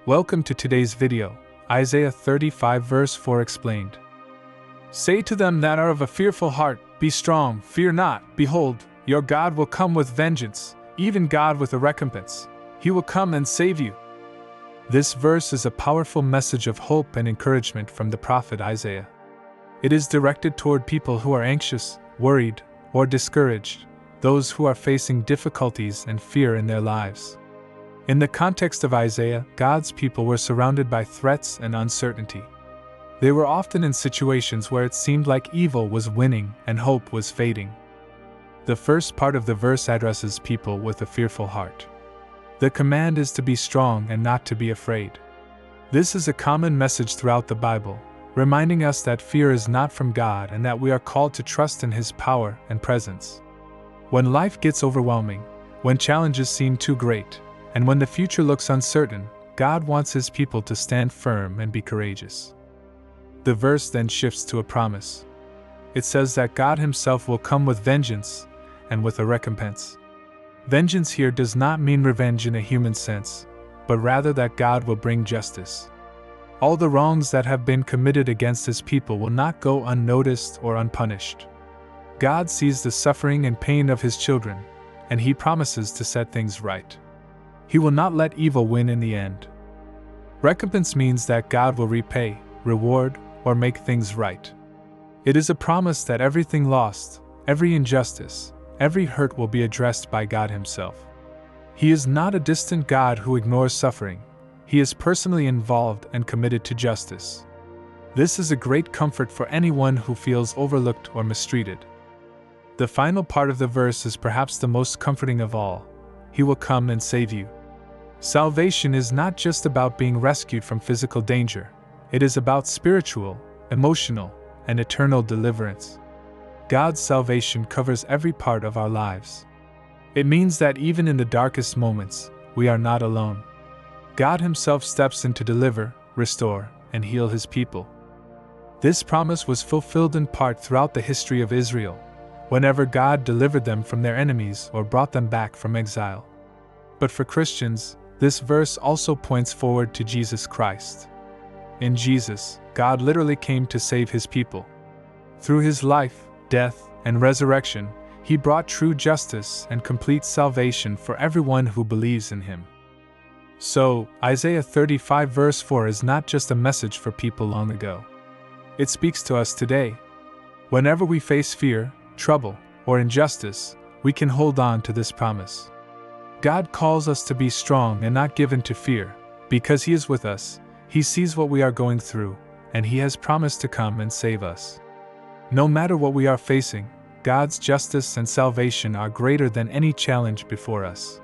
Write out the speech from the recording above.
Welcome to today's video, Isaiah 35 verse 4 explained. Say to them that are of a fearful heart, be strong, fear not, behold, your God will come with vengeance, even God with a recompense. He will come and save you. This verse is a powerful message of hope and encouragement from the prophet Isaiah. It is directed toward people who are anxious, worried, or discouraged, those who are facing difficulties and fear in their lives. In the context of Isaiah, God's people were surrounded by threats and uncertainty. They were often in situations where it seemed like evil was winning and hope was fading. The first part of the verse addresses people with a fearful heart. The command is to be strong and not to be afraid. This is a common message throughout the Bible, reminding us that fear is not from God and that we are called to trust in His power and presence. When life gets overwhelming, when challenges seem too great, and when the future looks uncertain, God wants His people to stand firm and be courageous. The verse then shifts to a promise. It says that God Himself will come with vengeance and with a recompense. Vengeance here does not mean revenge in a human sense, but rather that God will bring justice. All the wrongs that have been committed against His people will not go unnoticed or unpunished. God sees the suffering and pain of His children, and He promises to set things right. He will not let evil win in the end. Recompense means that God will repay, reward, or make things right. It is a promise that everything lost, every injustice, every hurt will be addressed by God Himself. He is not a distant God who ignores suffering. He is personally involved and committed to justice. This is a great comfort for anyone who feels overlooked or mistreated. The final part of the verse is perhaps the most comforting of all. He will come and save you. Salvation is not just about being rescued from physical danger. It is about spiritual, emotional, and eternal deliverance. God's salvation covers every part of our lives. It means that even in the darkest moments, we are not alone. God Himself steps in to deliver, restore, and heal His people. This promise was fulfilled in part throughout the history of Israel, whenever God delivered them from their enemies or brought them back from exile. But for Christians, this verse also points forward to Jesus Christ. In Jesus, God literally came to save His people. Through His life, death, and resurrection, He brought true justice and complete salvation for everyone who believes in Him. So, Isaiah 35 verse 4 is not just a message for people long ago. It speaks to us today. Whenever we face fear, trouble, or injustice, we can hold on to this promise. God calls us to be strong and not give in to fear. Because He is with us, He sees what we are going through, and He has promised to come and save us. No matter what we are facing, God's justice and salvation are greater than any challenge before us.